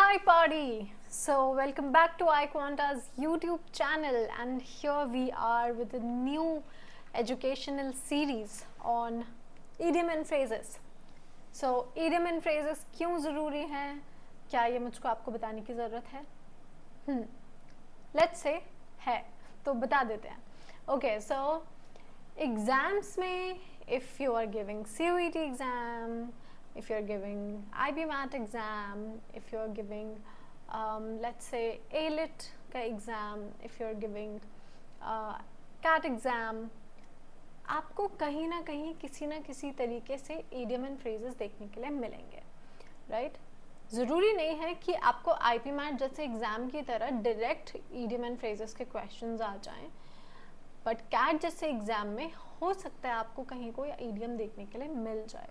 Hi party! So welcome back to iQuanta's YouTube channel, and here we are with a new educational series on idiom and phrases. So idiom and phrases क्यों ज़रूरी हैं? क्या ये मुझको आपको बताने की ज़रूरत है? Let's say है, तो बता देते हैं. Okay, so exams में if you are giving CUET exam, if you're giving IB Math exam, if you're giving let's say ALIT का exam, if you're giving CAT exam, आपको कहीं ना किसी तरीके से idiom and phrases देखने के लिए मिलेंगे, right? ज़रूरी नहीं है कि आपको IP Math जैसे एग्ज़ाम की तरह डायरेक्ट idiom and phrases के क्वेश्चंस आ जाएं, बट कैट जैसे एग्ज़ाम में हो सकता है आपको कहीं कोई idiom देखने के लिए मिल जाए.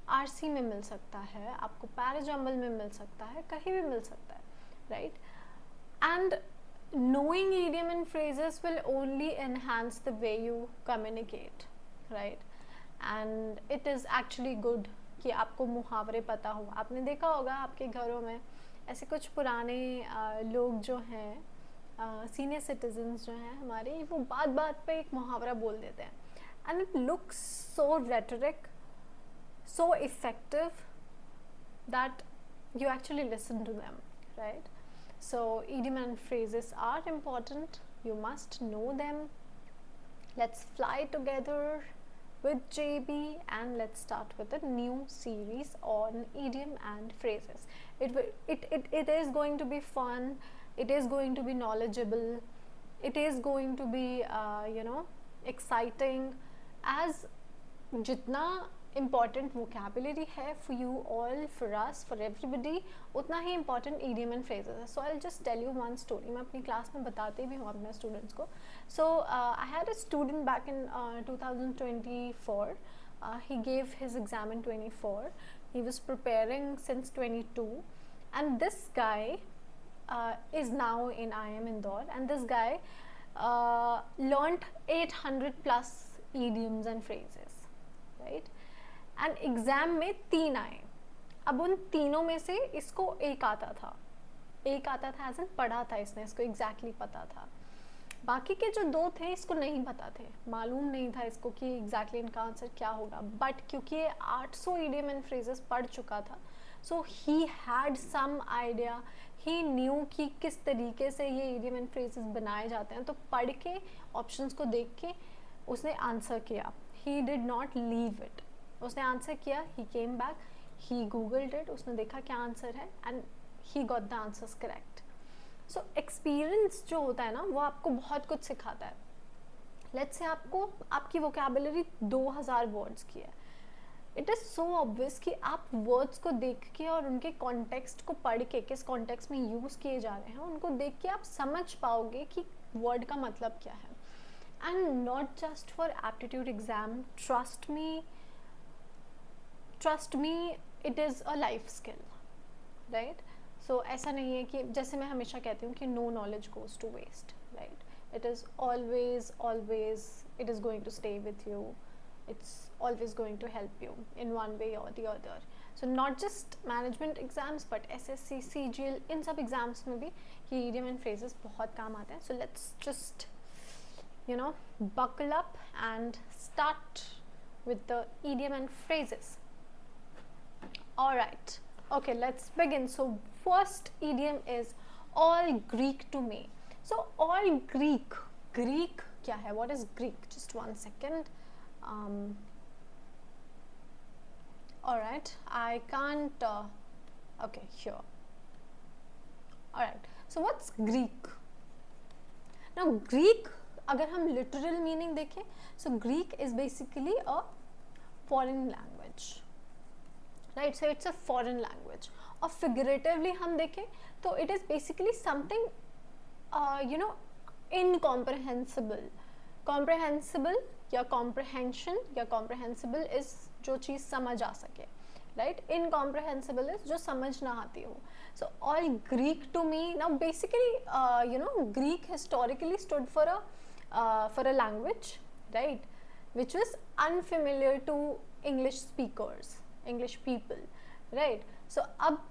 आरसी में मिल सकता है, आपको पैराजम्बल में मिल सकता है, कहीं भी मिल सकता है, right? And knowing idiom and phrases will only enhance the way you communicate, right? And it is actually good कि आपको मुहावरे पता हो. आपने देखा होगा आपके घरों में ऐसे कुछ पुराने लोग जो हैं, सीनियर सिटीजन्स जो हैं हमारे, वो बात बात पे एक मुहावरा बोल देते हैं, and it looks so rhetoric, so effective that you actually listen to them, right? So idiom and phrases are important. You must know them. Let's fly together with JB and let's start with a new series on idiom and phrases. It is going to be fun. It is going to be knowledgeable. It is going to be exciting. As जितना important vocabulary है for you all, for us, for everybody, उतना ही important idiom and phrases है. So I'll just tell you one story. मैं अपनी class में बताती भी हूँ अपने students को. So I had a student back in 2024. He gave his exam in 24. He was preparing since 22, and this guy is now in IIM Indore, and this guy learnt 800 plus idioms and phrases, right? And exam में 3 आए. अब उन तीनों में से इसको एक आता था एज एन पढ़ा था इसने, इसको एग्जैक्टली पता था. बाकी के जो 2 थे इसको नहीं पता थे, मालूम नहीं था इसको कि एग्जैक्टली इनका आंसर क्या होगा. बट क्योंकि ये 800 इडियम एंड फ्रेजेस पढ़ चुका था, so he had some idea, he knew कि किस तरीके से ये इडियम एंड फ्रेजेस बनाए जाते हैं. तो पढ़ के ऑप्शंस को देख के उसने आंसर किया. He did not leave it. उसने आंसर किया, he came back, he googled it, उसने देखा क्या आंसर है, and he got the answers correct. So experience जो होता है ना, वो आपको बहुत कुछ सिखाता है. लेट्स से आपकी वोकैबुलरी 2000 वर्ड्स की है. इट इज़ सो ऑब्वियस कि आप वर्ड्स को देख के और उनके कॉन्टेक्स्ट को पढ़ के, किस कॉन्टेक्स्ट में यूज़ किए जा रहे हैं, उनको देख के आप समझ पाओगे कि वर्ड का मतलब क्या है. And not just for aptitude exam, trust me, it is a life skill, right? So ऐसा नहीं है कि, जैसे मैं हमेशा कहती हूँ कि no knowledge goes to waste, right? It is always it is going to stay with you. It's always going to help you in one way और the other. So not just management exams but SSC, CGL, इन सब exams में भी ये idiom and phrases बहुत काम आते हैं. So let's just buckle up and start with the idiom and phrases. Alright, okay, let's begin. So first idiom is all Greek to me. So all Greek क्या है? What is Greek? Just one second. Alright, I can't okay, here. Alright, so what's Greek? Now Greek, अगर हम literal meaning देखें, so Greek is basically a foreign language, right? So it's a foreign language. और figuratively हम देखें तो it is basically something incomprehensible. Comprehensible या comprehension या comprehensible is जो चीज़ समझ आ सके, right? Incomprehensible is जो समझ ना आती हो. So all Greek to me, now basically Greek historically stood for a language, right, which was unfamiliar to English speakers, English people, right? So अब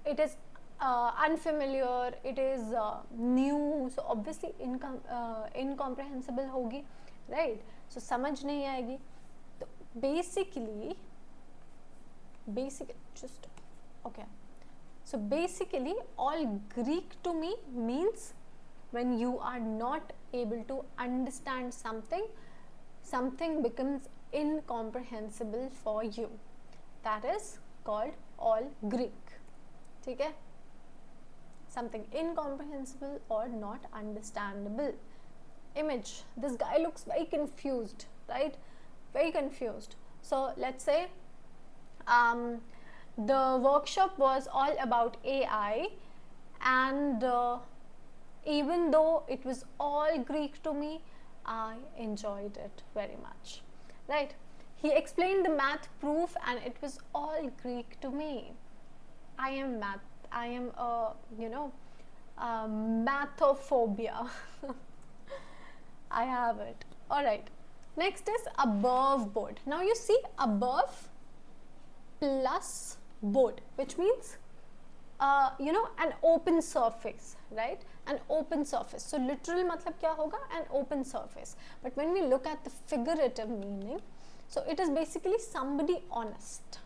it is unfamiliar, it is new, so obviously incomprehensible होगी, right? So समझ नहीं आएगी. तो basically just okay. So basically all Greek to me means when you are not able to understand something, something becomes incomprehensible for you. That is called all Greek. ठीक है? Something incomprehensible or not understandable. Image. This guy looks very confused, right? Very confused. So let's say the workshop was all about AI, and even though it was all Greek to me, I enjoyed it very much, right? He explained the math proof and it was all Greek to me. I am mathophobia. I have it. Alright. Next is above board. Now you see above plus board, which means an open surface, right? An open surface. So literal matlab kya hoga? An open surface. But when we look at the figurative meaning, so it is basically somebody honest.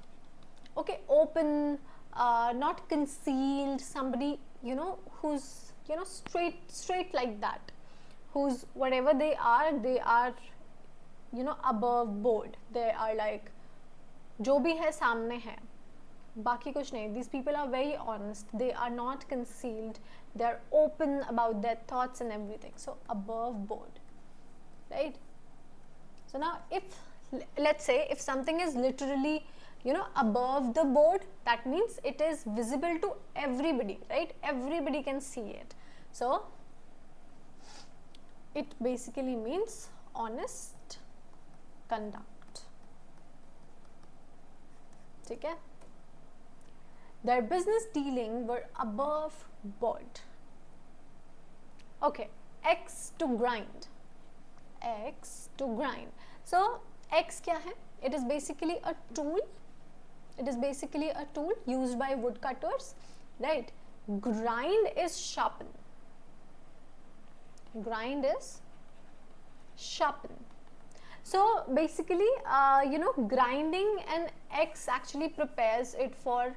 Okay, open, not concealed, somebody, who's, straight like that. Who's, whatever they are, above board. They are like, जो भी है सामने है, बाकी कुछ नहीं. These people are very honest. They are not concealed. They are open about their thoughts and everything. So above board, right? So now, let's say if something is literally, above the board, that means it is visible to everybody, right? Everybody can see it. So it basically means honest conduct. Okay? Their business dealing were above board. Okay, X to grind. X to grind. So X kya hai? It is basically a tool. It is basically a tool used by woodcutters, right? Grind is sharpen. Grind is sharpen. So basically, grinding an X actually prepares it for,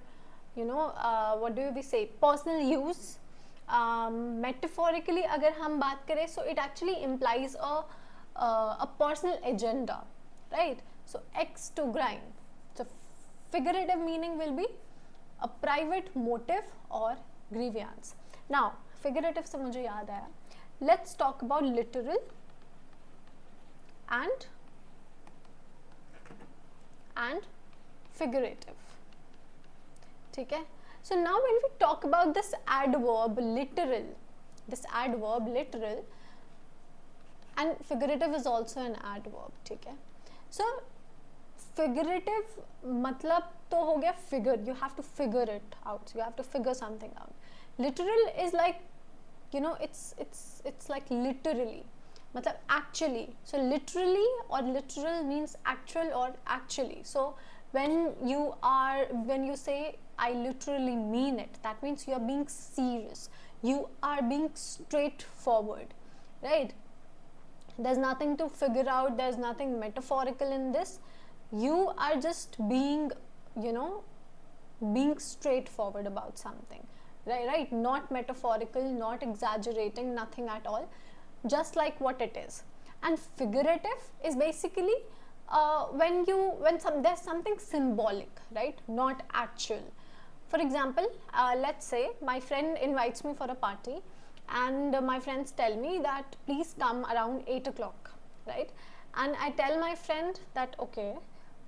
what do we say, personal use. Metaphorically, agar hum baat kare, so it actually implies a personal agenda, right? So X to grind. So figurative meaning will be a private motive or grievance. Now, figurative se mujhe yaad aaya. Let's talk about literal and figurative. ठीक है? So now when we talk about this adverb literal, and figurative is also an adverb, ठीक है? So figurative मतलब तो हो गया figure, you have to figure it out, you have to figure something out. Literal is like, it's like literally, matlab actually. So literally or literal means actual or actually. So when you say I literally mean it, that means you are being serious, you are being straightforward, right? There's nothing to figure out, there's nothing metaphorical in this. You are just being, being straightforward about something, right? Not metaphorical, not exaggerating, nothing at all, just like what it is. And figurative is basically there's something symbolic, right? Not actual. For example, let's say my friend invites me for a party, and my friends tell me that please come around 8 o'clock, right? And I tell my friend that okay,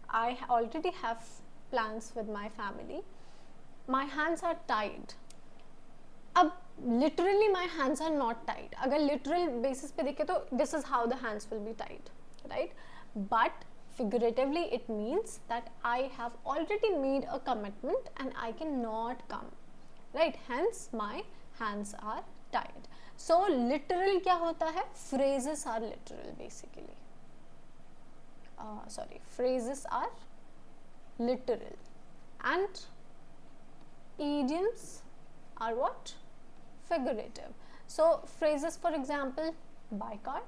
I already have plans with my family, my hands are tied. Ab literally my hands are not tied. Agar literal basis pe dekhe to this is how the hands will be tied, right? But figuratively it means that I have already made a commitment and I cannot come, right? Hence my hands are tied. So literal kya hota hai? Phrases are literal basically. Phrases are literal and idioms are what? Figurative. So phrases, for example, by car.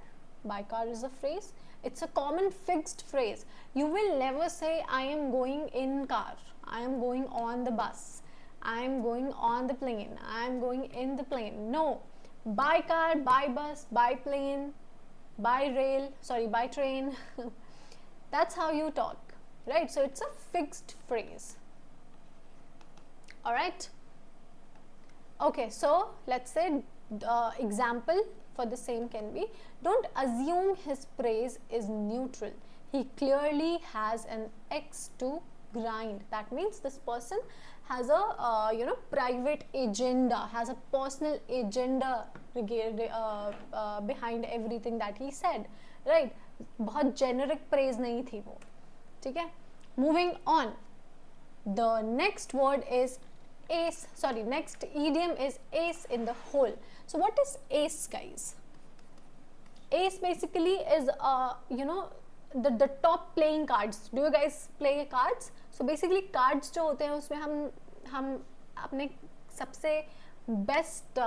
By car is a phrase. It's a common fixed phrase. You will never say I am going in car, I am going on the bus, I am going on the plane, I am going in the plane. No. By car, by bus, by plane, by rail, sorry, by train. That's how you talk, right? So it's a fixed phrase. All right. Okay, so let's say example for the same can be, don't assume his praise is neutral. He clearly has an axe to grind. That means this person has a private agenda, has a personal agenda behind everything that he said, right? बहुत generic praise नहीं थी वो, ठीक है? Moving on, the next word is ace, sorry, next idiom is ace in the hole. So what is ace, guys? Ace basically is the top playing cards. Do you guys play cards? So basically cards जो होते हैं उसमें हम अपने सबसे best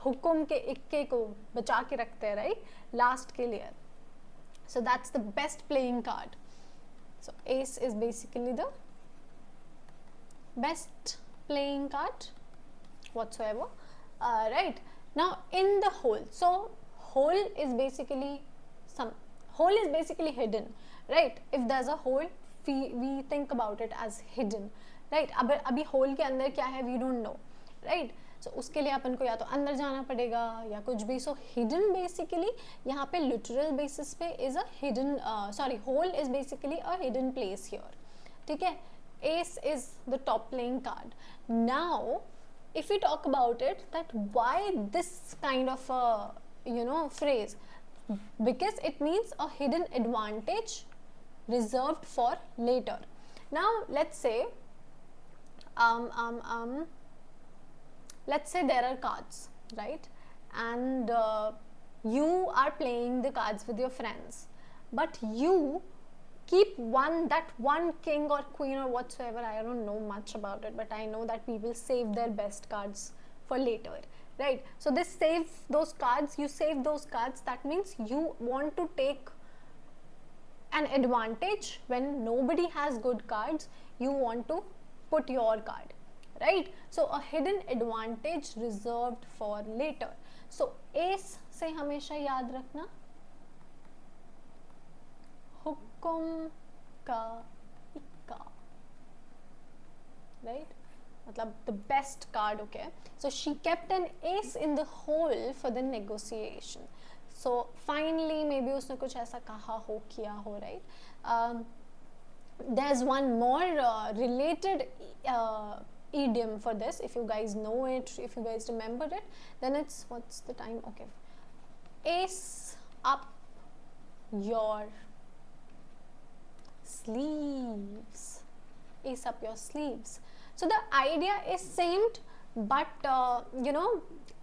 हुक्म के इक्के को बचा के रखते हैं, राइट, लास्ट के लिए. So that's the best playing card. So ace is basically the best playing card whatsoever, right? Now in the hole, so hole is basically hidden, right? If there's a hole, we think about it as hidden, right? अभी hole के अंदर क्या है we don't know, right? So उसके लिए अपन को या तो अंदर जाना पड़ेगा या कुछ भी. So hidden basically यहाँ पे literal basis पे is a hidden hole is basically a hidden place here, ठीक है? Ace is the top playing card. Now if we talk about it, that why this kind of a phrase, because it means a hidden advantage reserved for later. Now let's say let's say there are cards, right, and you are playing the cards with your friends, but you keep that one king or queen or whatsoever. I don't know much about it, but I know that people save their best cards for later, right? So they save those cards, you save those cards. That means you want to take an advantage when nobody has good cards. You want to put your card, right? So a hidden advantage reserved for later. So ace से हमेशा याद रखना हुक्म का इक्का, right? मतलब the best card, okay? So she kept an ace in the hole for the negotiation. So finally maybe उसने कुछ ऐसा कहा हो, किया हो, right? There's one more related idiom for this. If you guys know it, if you guys remember it, then it's, what's the time? Okay, ace up your sleeves. Ace up your sleeves. So the idea is same, but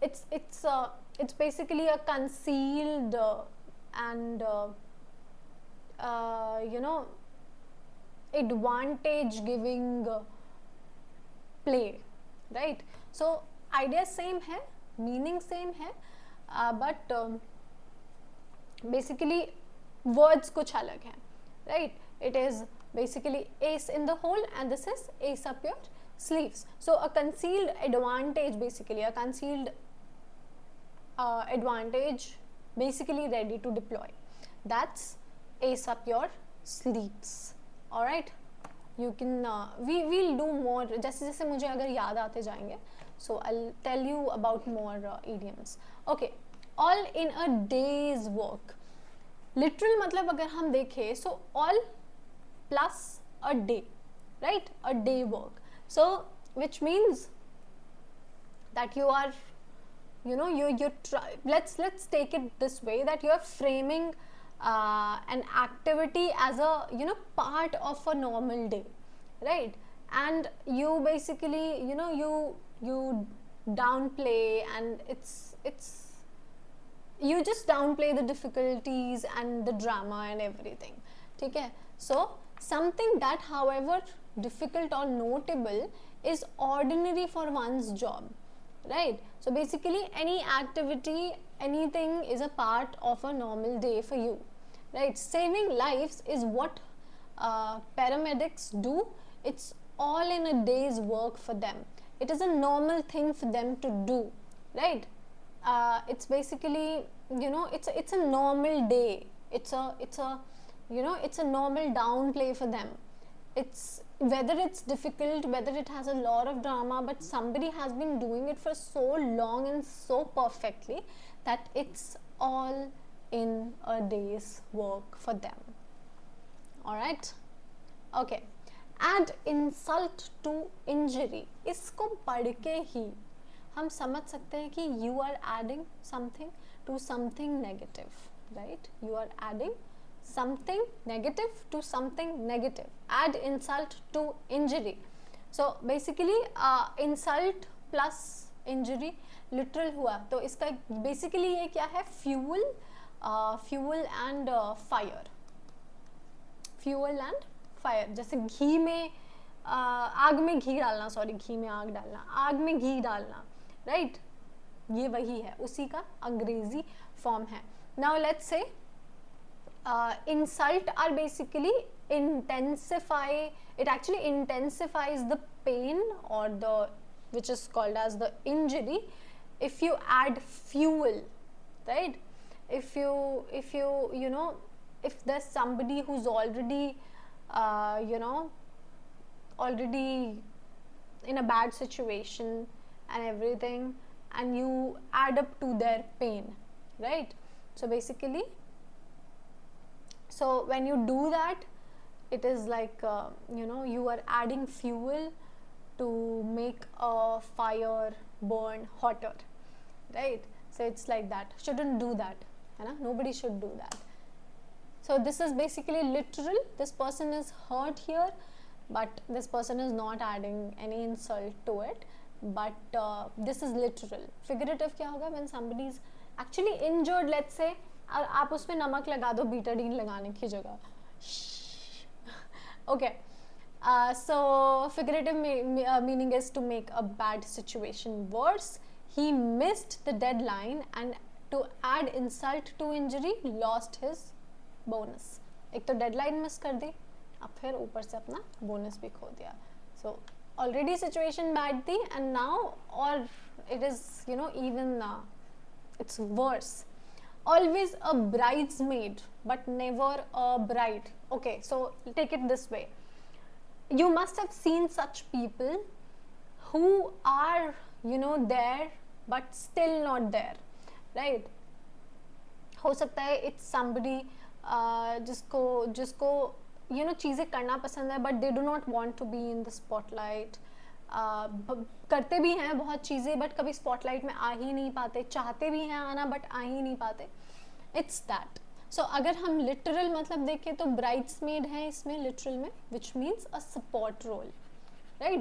it's basically a concealed and advantage giving play, right? So idea same है, meaning same है, but basically words कुछ अलग हैं, right? It is basically ace in the hole and this is ace up your sleeves. So a concealed advantage, basically a concealed advantage basically ready to deploy. That's ace up your sleeves. All right, you can we will do more जैसे जैसे मुझे अगर याद आते जाएंगे. So I'll tell you about more idioms. Okay, all in a day's work. Literal मतलब अगर हम देखें, so all plus a day, right? A day work. So which means that you are, let's take it this way, that you are framing an activity as a part of a normal day, right? And you basically you downplay, and it's you just downplay the difficulties and the drama and everything, okay? So something that, however difficult or notable, is ordinary for one's job, right? So basically any activity, anything is a part of a normal day for you, right? Saving lives is what paramedics do. It's all in a day's work for them. It is a normal thing for them to do, right? It's basically, you know, it's a normal day. It's a you know, it's a normal downplay for them. It's whether it's difficult, whether it has a lot of drama, but somebody has been doing it for so long and so perfectly that it's all in a day's work for them. All right, okay. Add insult to injury. इसको पढ़ के ही हम समझ सकते हैं कि you are adding something to something negative, right? You are adding something negative to something negative. Add insult to injury. So basically insult plus injury literal हुआ, तो इसका basically ये क्या है? Fuel and fire. Fuel and fire. जैसे घी में आग में घी डालना, सॉरी घी में आग डालना, आग में घी डालना, राइट? ये वही है, उसी का अंग्रेजी फॉर्म है. Now let's say insult are basically intensify, it actually intensifies the pain or the, which is called as the injury, if you add fuel, right? If you know, if there's somebody who's already you know, already in a bad situation and everything, and you add up to their pain, right? So basically, so when you do that, it is like you know, you are adding fuel to make a fire burn hotter, right? So it's like that. Shouldn't do that, है ना? Nobody should do that. So this is basically literal. This person is hurt here, but this person is not adding any insult to it. But this is literal. Figurative क्या होगा? When somebody is actually injured, let's say, आप उसमें नमक लगा दो Betadine लगाने की जगह. Okay. So figurative meaning is to make a bad situation worse. He missed the deadline, and to add insult to injury, lost his bonus. एक तो deadline miss कर दी, अब फिर ऊपर से अपना bonus भी खो दिया. So already situation bad थी, and now, or it is, you know, even it's worse. Always a bridesmaid, but never a bride. Okay, so take it this way. You must have seen such people who are, you know, there but still not there, right? हो सकता है it's somebody जिसको you know चीज़ें करना पसंद है, but they do not want to be in the spotlight. करते भी हैं बहुत चीज़ें, बट कभी स्पॉटलाइट में आ ही नहीं पाते, चाहते भी हैं आना बट आ ही नहीं पाते. It's that. सो अगर हम लिटरल मतलब देखें तो ब्राइड्समेड है इसमें लिटरल में, which means a support role, right?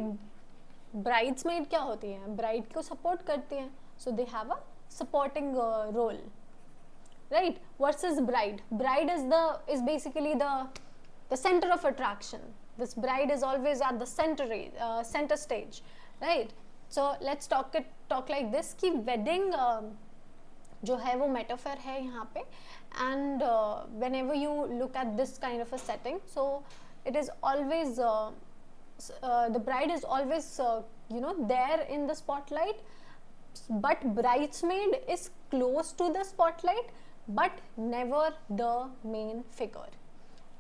Bridesmaid क्या होती हैं? ब्राइड को सपोर्ट करती हैं, so they have a supporting role, right? Versus bride. Bride is basically the center of attraction. This bride is always at the center stage, right? So let's talk like this कि wedding जो है वो metaphor है यहाँ पे, and whenever you look at this kind of a setting, so it is always the bride is always you know, there in the spotlight, but bridesmaid is close to the spotlight but never the main figure,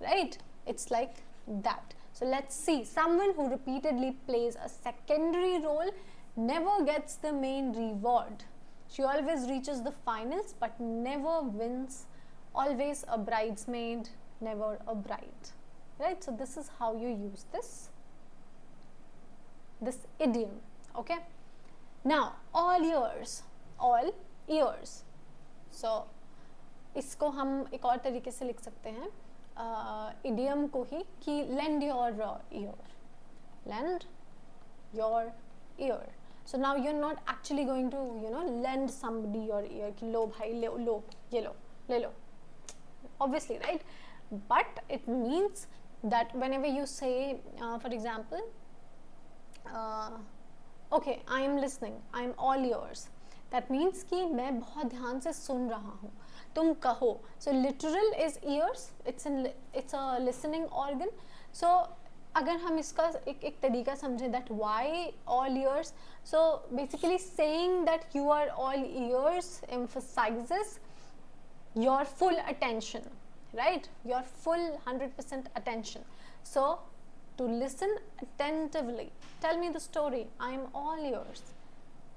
right? It's like that. So let's see. Someone who repeatedly plays a secondary role never gets the main reward. She always reaches the finals but never wins. Always a bridesmaid, never a bride, right? So this is how you use this idiom, okay? Now all ears. So इसको हम एक और तरीके से लिख सकते हैं idiom को ही, कि lend your ear. Lend your ear. So now you're not actually going to, you know, lend somebody your ear कि लो भाई लो ये लो ले लो, obviously, right? But it means that whenever you say for example okay, I am listening, I am all yours, that means कि मैं बहुत ध्यान से सुन रहा हूँ, तुम कहो. So literal is ears, it's a listening organ. So अगर हम इसका एक तरीका समझें, that why all ears, so basically saying that you are all ears emphasizes your full attention, right? Your full 100% attention. So to listen attentively, tell me the story, I am all yours.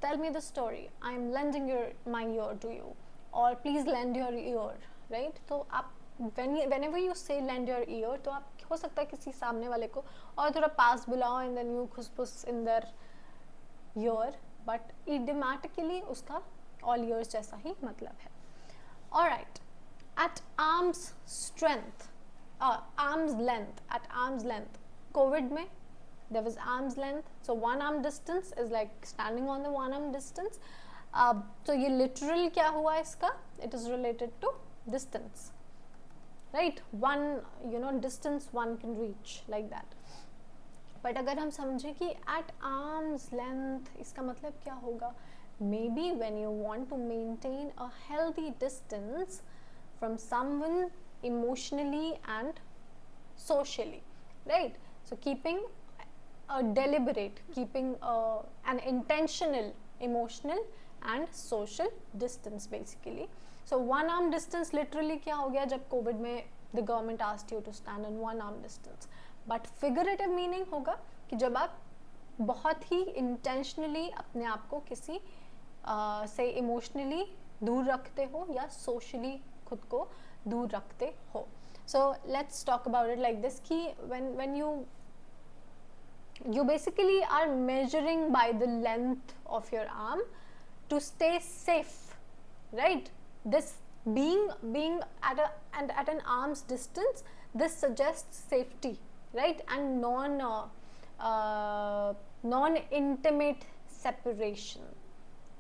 Tell me the story, I am lending my ear to you, or please lend your ear, right? तो आप whenever you say lend your ear, तो आप हो सकता है किसी सामने वाले को और थोड़ा पास बुलाओ and then you खुसफुस in their ear, but idiomatically उसका all ears जैसा ही मतलब है. Alright, at arm's strength, arm's length, at arm's length. COVID में there was arm's length, so one arm distance is like standing on the one arm distance. So ये literal क्या हुआ इसका? It is related to distance, right? One, distance one can reach, like that. But अगर हम समझें कि at arm's length इसका मतलब क्या होगा? Maybe when you want to maintain a healthy distance from someone emotionally and socially, right? So keeping a deliberate, keeping an intentional emotional and social distance basically. So one arm distance literally क्या हो गया जब COVID में the government asked you to stand in one arm distance. But figurative meaning होगा कि जब आप बहुत ही intentionally अपने आप को किसी से इमोशनली दूर रखते हो या सोशली खुद को दूर रखते हो. So let's talk about it like this कि when you basically are measuring by the length of your arm to stay safe, right? This being at an arm's distance, this suggests safety, right? And non intimate separation,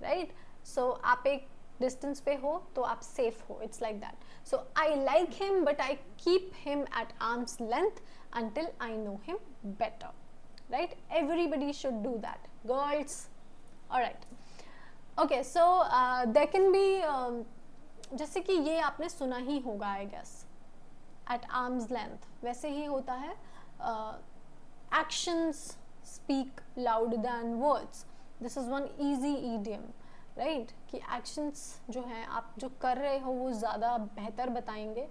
right? So आप एक distance पे हो तो आप safe हो, it's like that. So I like him but I keep him at arm's length until I know him better, right? Everybody should do that, girls. Alright, okay, so there can be जैसे कि ये आपने सुना ही होगा I guess, at arm's length. वैसे ही होता है, actions speak louder than words. This is one easy idiom, right? कि actions जो हैं आप जो कर रहे हो वो ज़्यादा बेहतर बताएंगे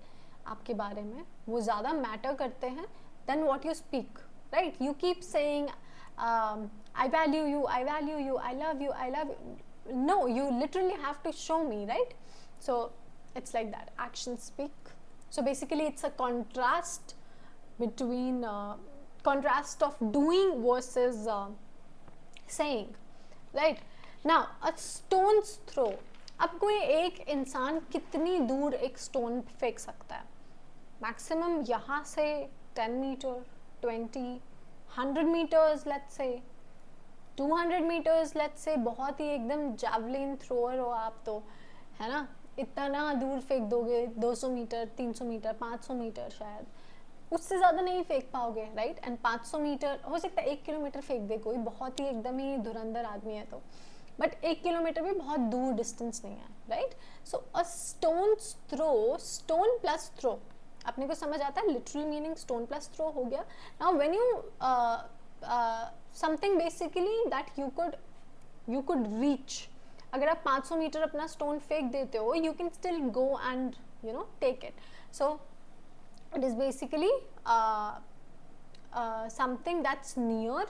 आपके बारे में, वो ज़्यादा मैटर करते हैं than what you speak, right? You keep saying I value you, I value you, I love you, I love you. No, you literally have to show me, right? So it's like that, actions speak. So basically it's a contrast between contrast of doing versus saying, right? Now a stone's throw, अब कोई एक इंसान कितनी दूर एक stone फेंक सकता है? मैक्सिमम यहाँ से 10 metre, 20, 100 metres, let's say 200 metres, let's say बहुत ही एकदम जैवलिन थ्रोअर हो आप तो, है ना, इतना दूर फेंक दोगे, 200 मीटर, 300 मीटर, 500 मीटर, शायद उससे ज़्यादा नहीं फेंक पाओगे, राइट? एंड 500 मीटर हो सकता है 1 किलोमीटर फेंक दे कोई, बहुत ही एकदम ही धुरंधर आदमी है तो, बट 1 किलोमीटर भी बहुत दूर डिस्टेंस नहीं है, right? So a stones throw, stone plus throw, अपने को समझ आता है literal meaning stone plus throw हो गया. Now when you something basically that you could reach, अगर आप 500 मीटर अपना स्टोन फेंक देते हो, you can still go and take it. So it is basically something that's near,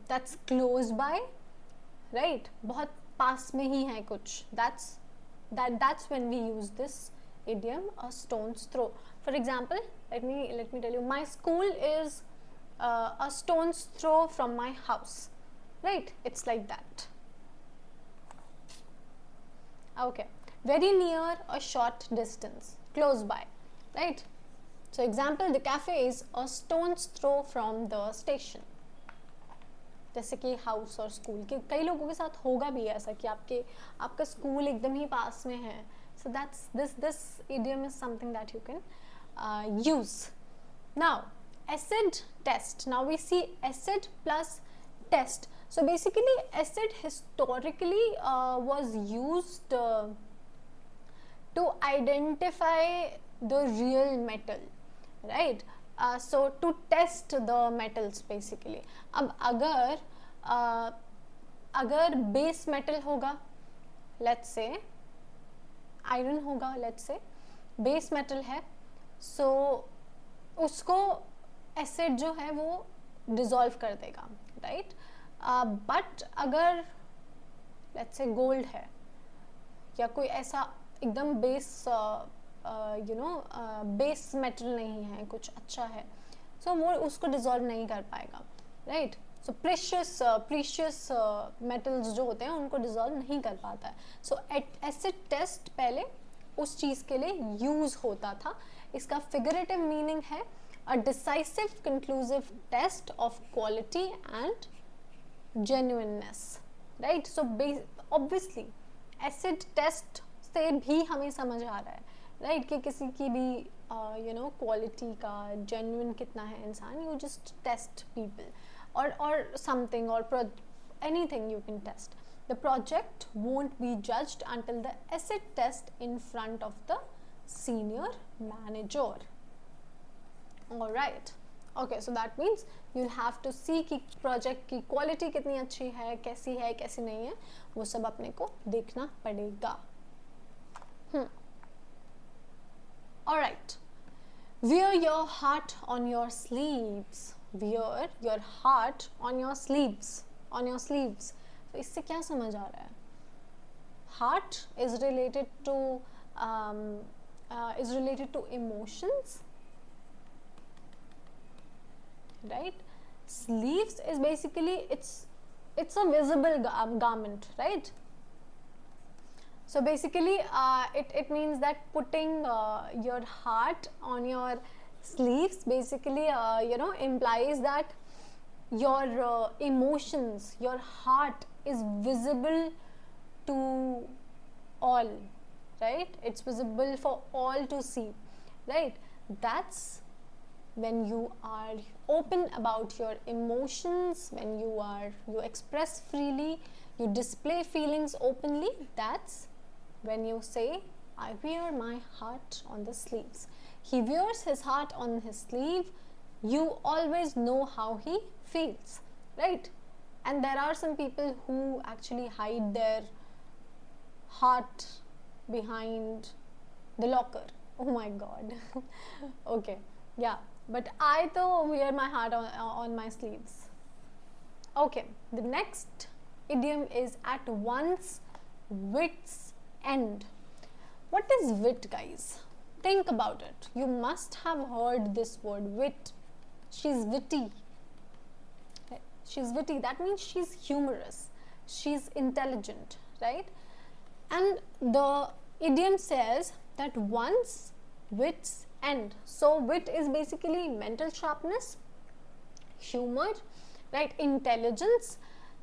that's close by, right? बहुत पास में ही है कुछ. That's when we use this idiom, a stone's throw. For example, let me tell you, my school is a stone's throw from my house, right? It's like that. Okay, very near, a short distance, close by, right? So example, the cafe is a stone's throw from the station. जैसे कि house और school के कई लोगों के साथ होगा भी ऐसा कि आपका स्कूल एकदम ही पास में है. So that's this idiom is something that you can use. Now acid test. Now we see acid plus test. So basically acid historically was used to identify the real metal, right? So to test the metals basically. अब अगर base metal होगा, let's say iron होगा, let's say base metal है, सो उसको acid जो है वो dissolve कर देगा, राइट? बट अगर लेट्स से गोल्ड है या कोई ऐसा एकदम बेस बेस मेटल नहीं है, कुछ अच्छा है, सो वो उसको डिसॉल्व नहीं कर पाएगा, राइट? सो प्रीशियस मेटल्स जो होते हैं उनको डिसॉल्व नहीं कर पाता है. सो एसिड टेस्ट पहले उस चीज़ के लिए यूज़ होता था. इसका फिगरेटिव मीनिंग है a decisive conclusive test of quality and genuineness, right? So obviously acid test से भी हमें समझ आ रहा है, राइट, कि किसी की भी क्वालिटी का जेन्युइन कितना है इंसान. You just test people or something or anything you can test. The project won't be judged until the acid test in front of the senior manager. All right. Okay, so that means you'll have to see कि project की quality कितनी अच्छी है, कैसी नहीं है, वो सब अपने को देखना पड़ेगा. All right. Wear your heart on your sleeves. Wear your heart on your sleeves. तो इससे क्या समझ आ रहा है? Heart is related to emotions, right? Sleeves is basically it's a visible garment, right? So basically it means that putting your heart on your sleeves basically implies that your emotions, your heart is visible to all, right? It's visible for all to see, right? That's when you are open about your emotions, when you express freely, you display feelings openly. That's when you say, I wear my heart on the sleeves. He wears his heart on his sleeve. You always know how he feels, right? And there are some people who actually hide their heart behind the locker. Oh my god. Okay, yeah, but I though wear my heart on my sleeves. Okay, the next idiom is at one's wit's end. What is wit, guys? Think about it. You must have heard this word, wit. She's witty. She's witty. That means she's humorous. She's intelligent, right? And the idiom says that one's wit's end. So wit is basically mental sharpness, humor, right? Intelligence.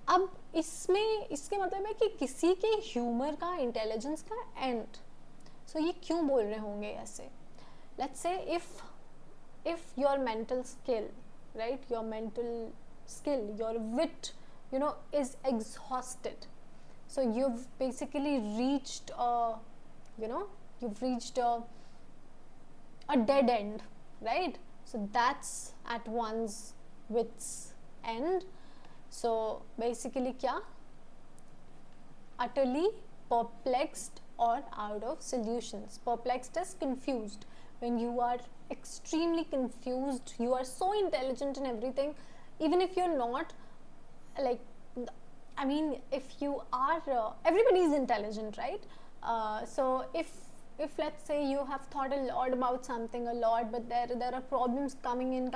अब इसके मतलब है कि किसी के humour का, intelligence का and. सो ये क्यों बोल रहे होंगे ऐसे? Let's say if your mental skill, right, your mental skill, your wit, is exhausted, so you've basically reached a dead end, right? So that's at one's wit's end. So basically क्या? Utterly perplexed or out of solutions. Perplexed is confused. When you are extremely confused, you are so intelligent in everything, even if you're not, like, I mean, if you are, everybody is intelligent, right? So if let's say you have thought a lot about something a lot, but there are problems coming in,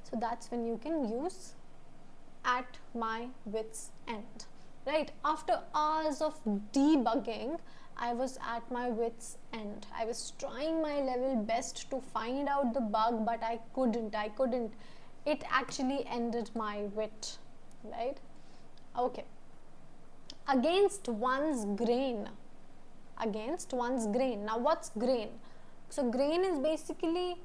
so that's when you can use at my wit's end, right? After hours of debugging, I was at my wit's end. I was trying my level best to find out the bug, but I couldn't. It actually ended my wit, right? Okay. Against one's grain. Now what's grain? So grain is basically,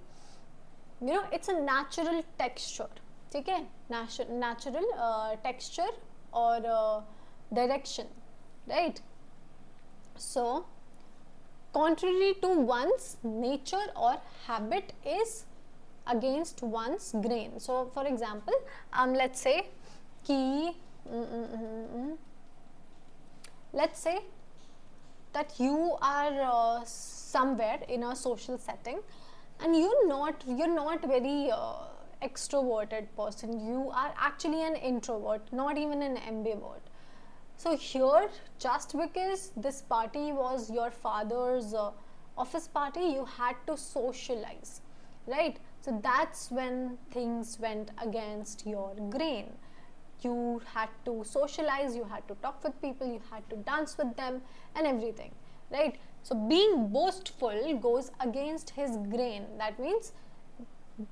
it's a natural texture, ठीक है, natural texture or direction, right? So contrary to one's nature or habit is against one's grain. So for example, let's say कि let's say that you are somewhere in a social setting and you're not very extroverted person, you are actually an introvert, not even an ambivert. So here, just because this party was your father's office party, you had to socialize, right? So that's when things went against your grain. You had to socialize, you had to talk with people, you had to dance with them and everything, right? So being boastful goes against his grain. That means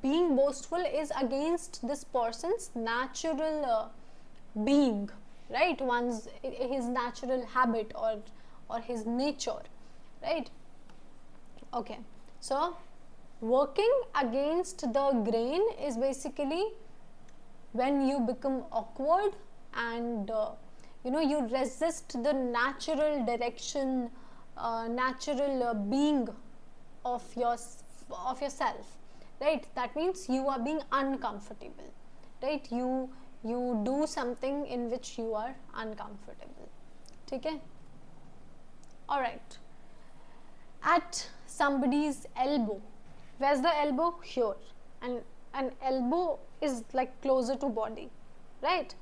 being boastful is against this person's natural being, right? His natural habit or his nature, right? Okay, so working against the grain is basically when you become awkward and you resist the natural direction, natural being of yourself, right? That means you are being uncomfortable, right? You do something in which you are uncomfortable. Okay, all right. At somebody's elbow, where's the elbow? Here. And an elbow is like closer to body, right?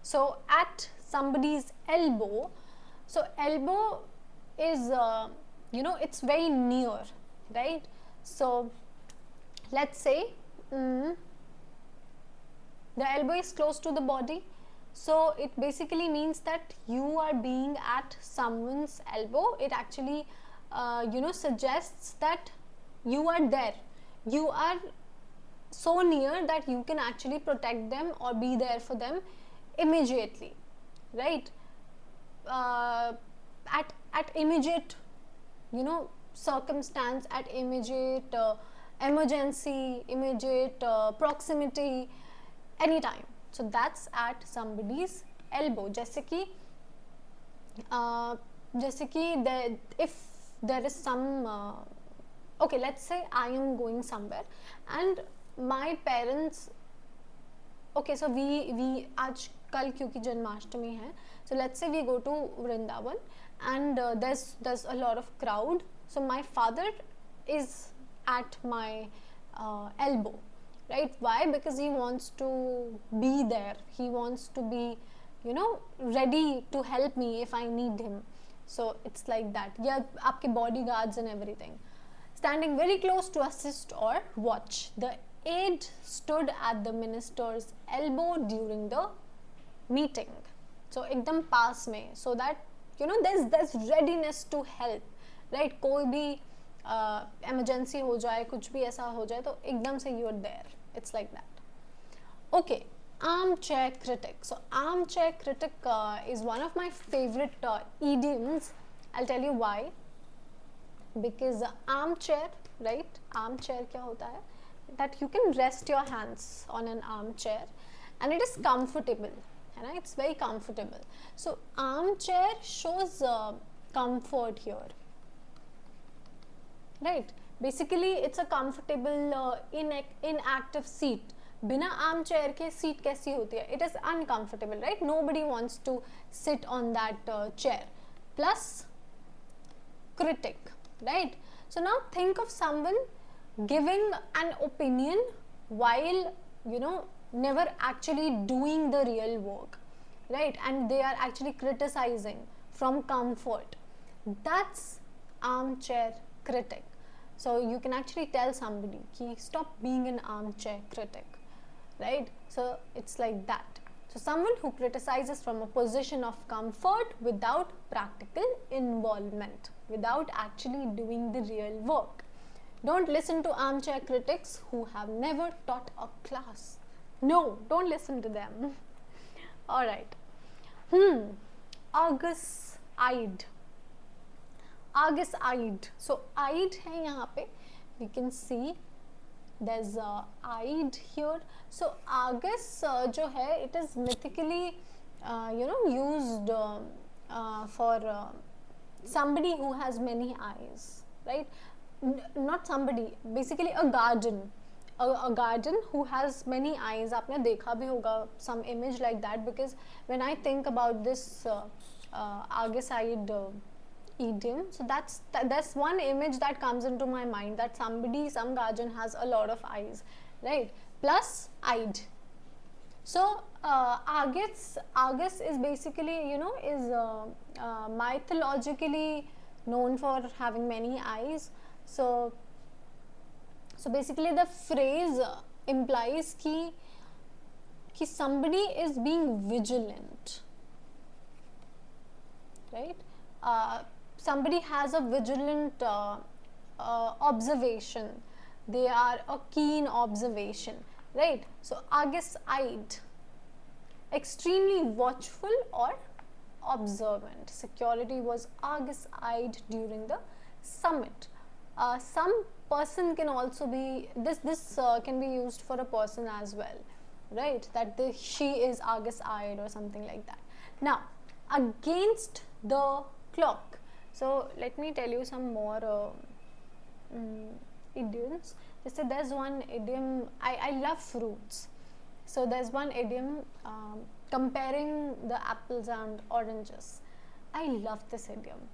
So at somebody's elbow, so elbow is it's very near, right? So let's say the elbow is close to the body, so it basically means that you are being at someone's elbow. It actually suggests that you are there, you are so near that you can actually protect them or be there for them immediately, right? At immediate circumstance, at immediate emergency, immediate proximity, anytime. So that's at somebody's elbow. जैसे कि if there is some okay, let's say I am going somewhere and my parents, okay, so we आज कल क्योंकि जन्माष्टमी है, so let's say we go to Vrindavan and there's a lot of crowd, so my father is at my elbow, right? Why? Because he wants to be there, he wants to be ready to help me if I need him. So it's like that. Yeah, आपके bodyguards and everything standing very close to assist or watch. The aide stood at the minister's elbow during the meeting. So एकदम पास में, so that there's readiness to help, right? कोई भी emergency हो जाए, कुछ भी ऐसा हो जाए तो एकदम से you're there. It's like that. Okay, armchair critic. So armchair critic is one of my favorite idioms. I'll tell you why. Because armchair, right? Armchair क्या होता है? That you can rest your hands on an armchair and it is comfortable, right? It's very comfortable. So armchair shows comfort here, right? Basically it's a comfortable inactive seat. बिना armchair के seat कैसी होती है? It is uncomfortable, right? Nobody wants to sit on that chair. Plus critic, right? So now think of someone giving an opinion while never actually doing the real work, right? And they are actually criticizing from comfort. That's armchair critic. So you can actually tell somebody ki stop being an armchair critic, right? So it's like that. So someone who criticizes from a position of comfort without practical involvement, without actually doing the real work. Don't listen to armchair critics who have never taught a class. No, don't listen to them. Alright. Argus-eyed. Argus-eyed. So eyed है यहाँ पे. We can see there's Ide here. So Argus जो है, it is mythically used for somebody who has many eyes, right? Not somebody, basically a garden, a garden who has many eyes. आपने देखा भी होगा some image like that, because when I think about this Argus-Ide idiom, so that's one image that comes into my mind, that some garden has a lot of eyes, right? Plus Ide. So Argus is basically, is mythologically known for having many eyes. So basically the phrase implies कि somebody is being vigilant, right? Somebody has a vigilant observation. They are a keen observation, right? So Argus-Ide, extremely watchful or observant. Security was Argus-Ide during the summit. Some person can also be, this can be used for a person as well, right? That she is Argus-Ide or something like that. Now, against the clock. So let me tell you some more idioms. Just say there's one idiom, I love fruits. So there's one idiom comparing the apples and oranges. I love this idiom.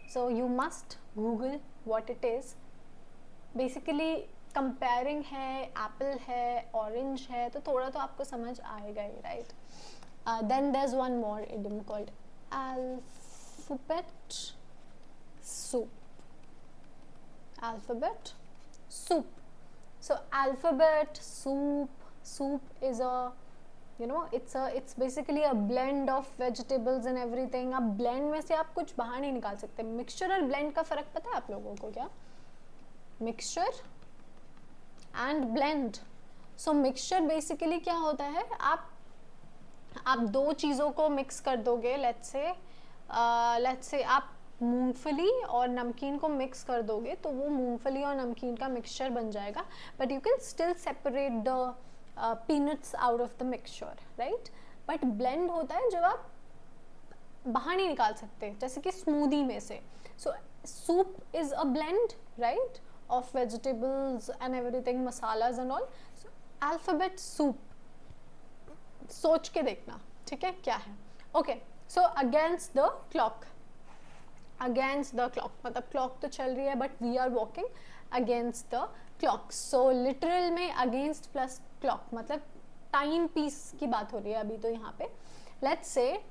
So you must Google what it is. Basically comparing है, apple है, orange है, तो थोड़ा तो आपको समझ आएगा ही, right? Then there's one more idiom called alphabet soup. Alphabet soup. So alphabet soup is a, it's basically a blend of vegetables and everything. अब blend में से आप कुछ बाहर नहीं निकाल सकते. Mixture और blend का फर्क पता है आप लोगों को क्या? Mixture and blend. So mixture basically क्या होता है, आप दो चीज़ों को मिक्स कर दोगे. let's say आप मूंगफली और नमकीन को मिक्स कर दोगे तो वो मूंगफली और नमकीन का मिक्सचर बन जाएगा, but you can still separate the peanuts out of the mixture, right? But blend होता है जब आप बाहर नहीं निकाल सकते, जैसे कि स्मूदी में से. So soup is a blend, right, of vegetables and everything, masalas and all. Alphabet soup, सोच के देखना, ठीक है, क्या है. Okay, so against the clock. Against the clock मतलब क्लॉक तो चल रही है but we are walking against the clock. So literal में अगेंस्ट प्लस क्लॉक मतलब टाइम पीस की बात हो रही है अभी तो यहाँ पे. Let's say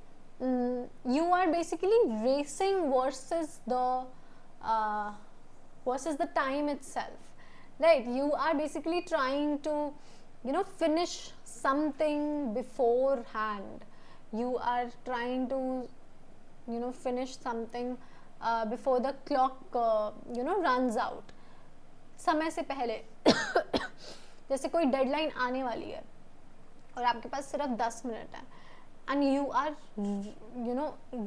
you are basically racing versus the time itself, right? You are basically trying to finish something beforehand. You are trying to finish something before the clock runs out. समय से पहले जैसे कोई डेडलाइन आने वाली है और आपके पास सिर्फ 10 मिनट है, and you are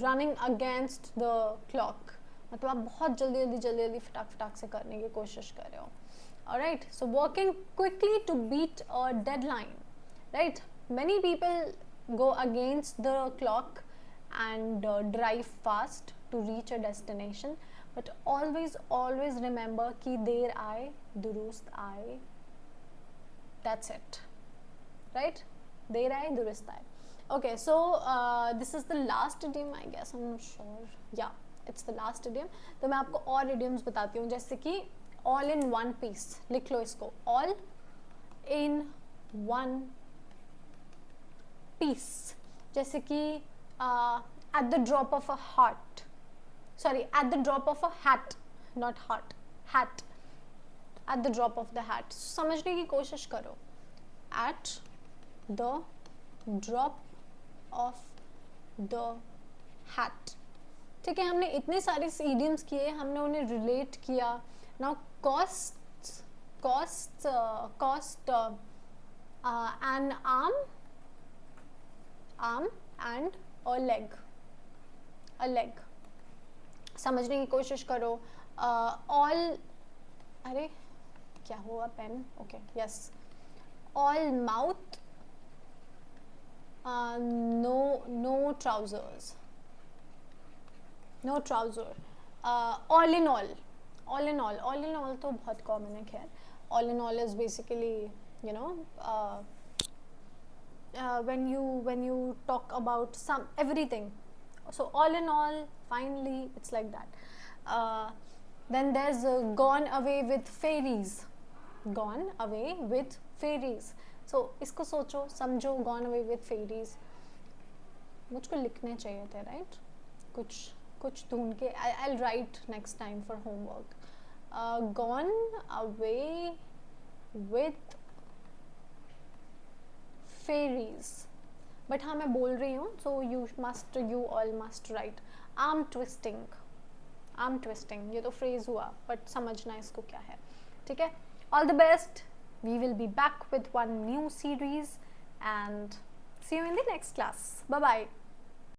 running against the clock, मतलब आप बहुत जल्दी फटाक से करने की कोशिश कर रहे हो. Alright, so working quickly to beat a deadline, right? Many people go against the clock and drive fast to reach a destination, but always remember कि देर आए दुरुस्त आए. That's it, right? देर आए दुरुस्त आए. Okay, so this is the last idiom, I guess. I'm not sure. Yeah, it's the last idiom. तो मैं आपको और idioms बताती हूँ, जैसे कि all in one piece. लिख लो इसको, all in one piece. जैसे कि at the drop of a heart. Sorry, at the drop of a hat, not heart. Hat. At the drop of the hat. समझने की कोशिश करो. At the drop of the hat. ठीक है, हमने इतने सारे idioms किए, हमने उन्हें relate किया. Now cost an arm and a leg. समझने की कोशिश करो. All, अरे क्या हुआ pen, okay yes, all mouth, no trousers, no trouser, all in all, all in all तो बहुत कॉमन है खैर. All in all is basically you know when you talk about some everything, so all in all finally it's like that. Then there's gone away with fairies, gone away with fairies. So इसको सोचो समझो, gone away with fairies. मुझको लिखने चाहिए थे right, कुछ ढूंढ के I'll write next time for homework. Gone away with fairies, but हाँ मैं बोल रही हूँ, सो you all must write arm twisting. ये तो फ्रेज हुआ बट समझना इसको क्या है, ठीक है. All the best, we will be back with one new series and see you in the next class. Bye bye.